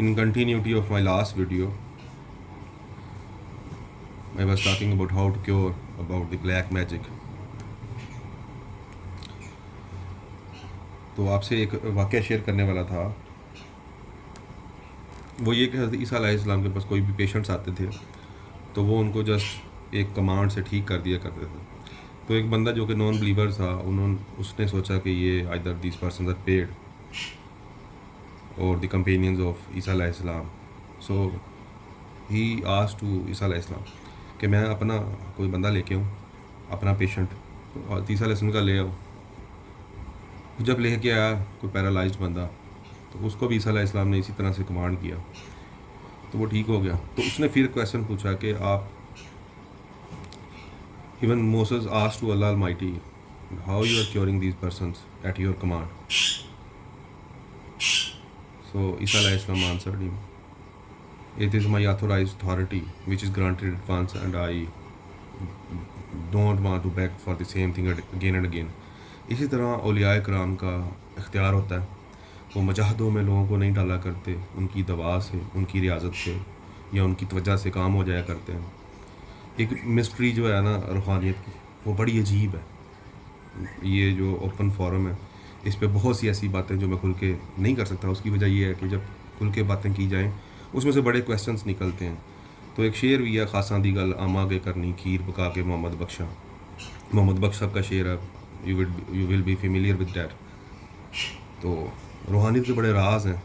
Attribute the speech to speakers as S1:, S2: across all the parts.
S1: In continuity of my last video, I was talking about how to cure about the black magic. تو آپ سے ایک واقعہ share کرنے والا تھا، وہ یہ کہ حضرت عیسیٰ علیہ السلام کے پاس کوئی بھی پیشنٹس آتے تھے تو وہ ان کو جسٹ ایک کمانڈ سے ٹھیک کر دیا کرتے تھے۔ تو ایک بندہ جو کہ نان بلیور تھا، اس نے سوچا کہ یہ either these persons are paid اور دی کمپینینز آف عیسیٰ علیہ السلام. سو ہی آس ٹو عیسیٰ علیہ السلام کہ میں اپنا کوئی بندہ لے کے آؤں، اپنا پیشنٹ. تو عیسیٰ علیہ السلام کا لے آؤ. جب لے کے آیا کوئی پیرالائزڈ بندہ، تو اس کو بھی عیسیٰ علیہ السلام نے اسی طرح سے کمانڈ کیا تو وہ ٹھیک ہو گیا. تو اس نے پھر کویشچن پوچھا کہ آپ، ایون موسیز آس to Allah Almighty how you are curing these persons at your command. So Isa علیہ السلام آنسرڈ ہم, it is my authorized authority which is granted in advance and I don't want to beg for the same thing again and again. اسی طرح اولیاء کرام کا اختیار ہوتا ہے، وہ مجاہدوں میں لوگوں کو نہیں ڈالا کرتے، ان کی دوا سے، ان کی ریاضت سے یا ان کی توجہ سے کام ہو جایا کرتے ہیں. ایک مسٹری جو ہے نا روحانیت کی، وہ بڑی عجیب ہے. یہ جو اوپن فورم ہے، اس پہ بہت سی ایسی باتیں جو میں کھل کے نہیں کر سکتا. اس کی وجہ یہ ہے کہ جب کھل کے باتیں کی جائیں اس میں سے بڑے کویسچنس نکلتے ہیں. تو ایک شعر بھی ہے، خاصاں دی گل آما کے کرنی کھیر پکا کے محمد بخشا. محمد بخش صاحب کا شعر ہے، you will be familiar with that. تو روحانیت کے بڑے راز ہیں.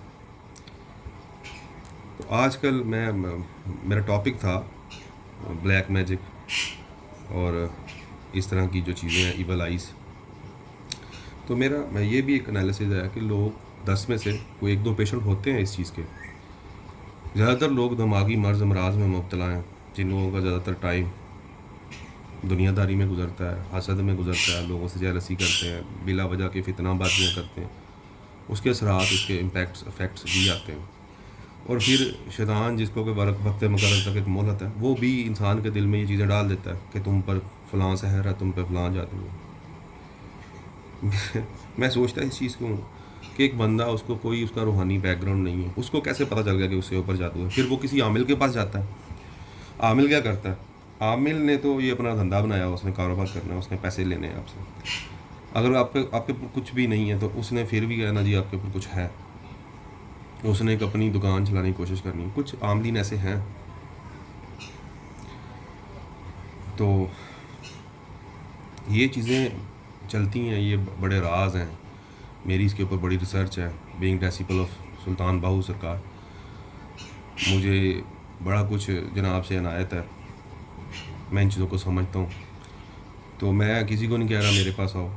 S1: تو آج کل میرا ٹاپک تھا بلیک میجک اور اس طرح کی جو چیزیں ہیں، ایول آئیز. تو میں یہ بھی ایک انالیسز ہے کہ لوگ 10 میں سے کوئی 1-2 پیشنٹ ہوتے ہیں اس چیز کے. زیادہ تر لوگ دماغی مرض امراض میں مبتلا ہیں، جن لوگوں کا زیادہ تر ٹائم دنیا داری میں گزرتا ہے، حسد میں گزرتا ہے، لوگوں سے جیلسی کرتے ہیں، بلا وجہ کے فتنہ بازیاں کرتے ہیں. اس کے اثرات، اس کے افیکٹس بھی آتے ہیں. اور پھر شیطان جس کو کہ وقت مقرر تک ایک مہلت ہے، وہ بھی انسان کے دل میں یہ چیزیں ڈال دیتا ہے کہ تم پر فلاں سحر ہے، تم پہ فلاں جادو ہے. میں سوچتا اس چیز کو کہ ایک بندہ، اس کو کوئی اس کا روحانی بیک گراؤنڈ نہیں ہے، اس کو کیسے پتہ چل گیا کہ اس سے اوپر جادو ہے؟ پھر وہ کسی عامل کے پاس جاتا ہے. عامل کیا کرتا ہے؟ عامل نے تو یہ اپنا دھندا بنایا، اس نے کاروبار کرنا ہے، اس نے پیسے لینے ہیں آپ سے. اگر آپ کے اوپر کچھ بھی نہیں ہے تو اس نے پھر بھی کہنا جی آپ کے اوپر کچھ ہے. اس نے ایک اپنی دکان چلانے کی کوشش کرنی. کچھ عاملین ایسے ہیں. تو یہ چیزیں چلتی ہیں، یہ بڑے راز ہیں. میری اس کے اوپر بڑی ریسرچ ہے، بینگ ڈیسیپل آف سلطان باہو سرکار. مجھے بڑا کچھ جناب سے عنایت ہے، میں ان چیزوں کو سمجھتا ہوں. تو میں کسی کو نہیں کہہ رہا میرے پاس آؤ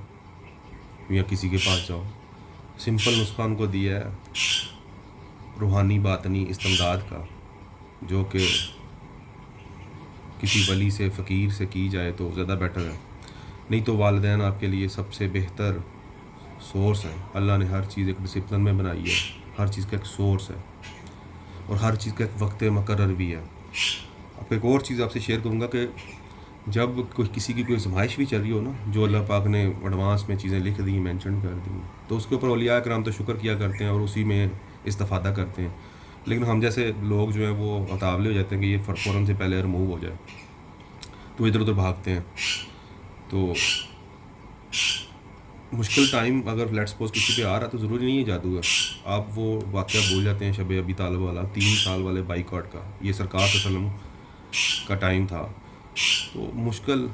S1: یا کسی کے پاس جاؤ. سمپل نسخہ ان کو دیا ہے روحانی باطنی استمداد کا، جو کہ کسی ولی سے، فقیر سے کی جائے تو زیادہ بیٹر ہے. نہیں تو والدین آپ کے لیے سب سے بہتر سورس ہیں. اللہ نے ہر چیز ایک ڈسپلن میں بنائی ہے، ہر چیز کا ایک سورس ہے اور ہر چیز کا ایک وقت مقرر بھی ہے. اب ایک اور چیز آپ سے شیئر کروں گا کہ جب کسی کی کوئی آزمائش بھی چل رہی ہو نا، جو اللہ پاک نے ایڈوانس میں چیزیں لکھ دی، مینشن کر دی، تو اس کے اوپر اولیاء کرام تو شکر کیا کرتے ہیں اور اسی میں استفادہ کرتے ہیں. لیکن ہم جیسے لوگ جو ہیں وہ متاولے ہو جاتے ہیں کہ یہ فوراً سے پہلے ریموو ہو جائے، تو ادھر ادھر بھاگتے ہیں. تو مشکل ٹائم اگر لیٹ سپوز کسی پہ آ رہا تو ضروری نہیں ہے جادو ہے. آپ وہ واقعہ بھول جاتے ہیں شب ابی طالب والا، 3 سال والے بائیکاٹ کا. یہ سرکار صلی اللہ علیہ وسلم کا ٹائم تھا. تو مشکل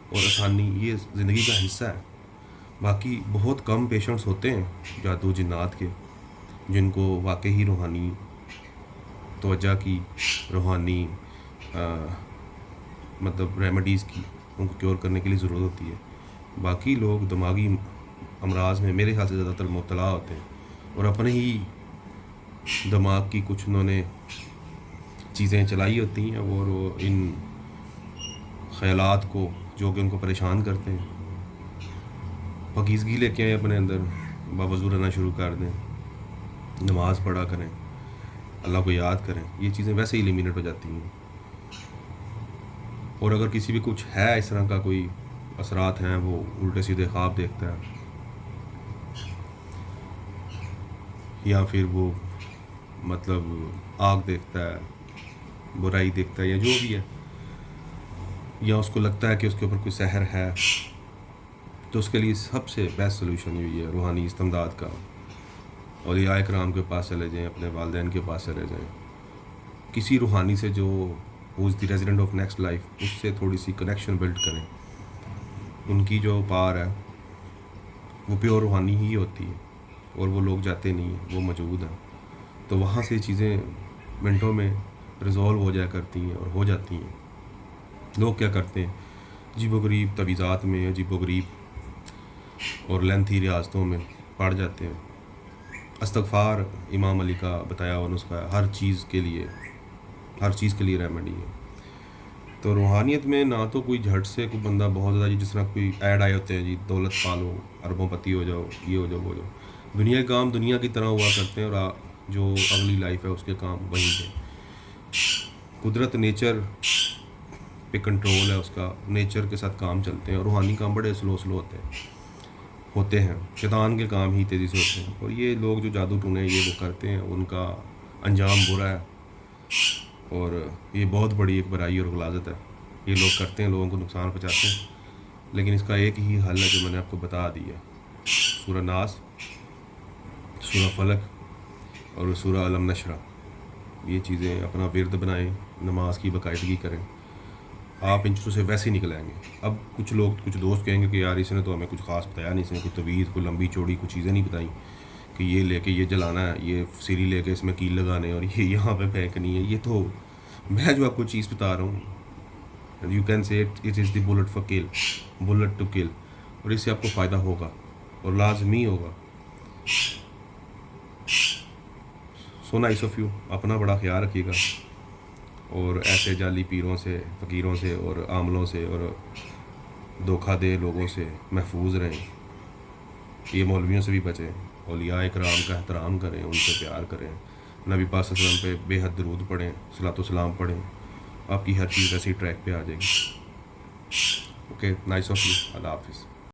S1: اور آسانی یہ زندگی کا حصہ ہے. باقی بہت کم پیشنٹس ہوتے ہیں جادو جنات کے جن کو واقعی روحانی توجہ کی، روحانی مطلب ریمیڈیز کی ان کو کیور کرنے کے لیے ضرورت ہوتی ہے. باقی لوگ دماغی امراض میں میرے خیال سے زیادہ تر مبتلا ہوتے ہیں اور اپنے ہی دماغ کی کچھ انہوں نے چیزیں چلائی ہوتی ہیں اور وہ ان خیالات کو جو کہ ان کو پریشان کرتے ہیں، پاکیزگی لے کے آئیں اپنے اندر، باوضو رہنا شروع کر دیں، نماز پڑھا کریں، اللہ کو یاد کریں. یہ چیزیں ویسے ہی ایلیمینیٹ ہو جاتی ہیں. اور اگر کسی بھی کچھ ہے اس طرح کا کوئی اثرات ہیں، وہ الٹے سیدھے خواب دیکھتا ہے یا پھر وہ مطلب آگ دیکھتا ہے، برائی دیکھتا ہے، یا جو بھی ہے، یا اس کو لگتا ہے کہ اس کے اوپر کوئی سحر ہے، تو اس کے لیے سب سے بیسٹ سلوشن یہ ہے روحانی استمداد کا. اولیاء کرام کے پاس چلے جائیں، اپنے والدین کے پاس چلے جائیں، کسی روحانی سے جو از دی ریزیڈنٹ آف نیکسٹ لائف، اس سے تھوڑی سی کنیکشن بلڈ کریں. ان کی جو پار ہے وہ پیور روحانی ہی ہوتی ہے، اور وہ لوگ جاتے نہیں ہیں، وہ موجود ہیں. تو وہاں سے چیزیں منٹوں میں ریزولو ہو جایا کرتی ہیں اور ہو جاتی ہیں. لوگ کیا کرتے ہیں، عجیب و غریب تعویذات میں، عجیب و غریب اور لینتھی ریاستوں میں پڑ جاتے ہیں. استغفار امام علی کا بتایا ہوا نسخہ ہے، ہر چیز کے لیے ریمیڈی ہے. تو روحانیت میں نہ تو کوئی جھٹ سے کوئی بندہ بہت زیادہ، جس طرح کوئی ایڈ آئے ہوتے ہیں جی دولت پالو، اربوں پتی ہو جاؤ، یہ ہو جاؤ، وہ ہو جاؤ. دنیا کے کام دنیا کی طرح ہوا کرتے ہیں، اور جو اگلی لائف ہے اس کے کام وہیں پہ. قدرت نیچر پہ کنٹرول ہے اس کا، نیچر کے ساتھ کام چلتے ہیں، اور روحانی کام بڑے سلو ہوتے ہیں. شیطان کے کام ہی تیزی سے ہوتے ہیں. اور یہ لوگ جو جادو ٹونے یہ وہ کرتے ہیں، ان کا انجام برا ہے، اور یہ بہت بڑی ایک برائی اور غلاظت ہے. یہ لوگ کرتے ہیں، لوگوں کو نقصان پہنچاتے ہیں. لیکن اس کا ایک ہی حل ہے جو میں نے آپ کو بتا دیا: سورہ ناس، سورہ فلق اور سورہ علم نشرہ. یہ چیزیں اپنا ورد بنائیں، نماز کی باقاعدگی کریں، آپ ان چیزوں سے ویسے ہی نکل آئیں گے. اب کچھ دوست کہیں گے کہ یار اس نے تو ہمیں کچھ خاص بتایا نہیں، اس نے کوئی طویل، کوئی لمبی چوڑی کچھ چیزیں نہیں بتائیں کہ یہ لے کے یہ جلانا ہے، یہ سیری لے کے اس میں کیل لگانے، اور یہ یہاں پہ پھینکنی ہے. یہ تو میں جو آپ کو چیز بتا رہا ہوں، you can say it is the bullet to kill, اور اس سے آپ کو فائدہ ہوگا اور لازمی ہوگا. So nice of you. اپنا بڑا خیال رکھیے گا، اور ایسے جعلی پیروں سے، فقیروں سے اور عاملوں سے اور دھوکہ دے لوگوں سے محفوظ رہیں. یہ مولویوں سے بھی بچیں، اولیاء کرام کا احترام کریں، ان سے پیار کریں، نبی پاک صلی اللہ علیہ وسلم پہ بے حد درود پڑھیں، صلاۃ و سلام پڑھیں. آپ کی ہر چیز ایسی ٹریک پہ آ جائے گی. Okay, nice of you. اللہ حافظ.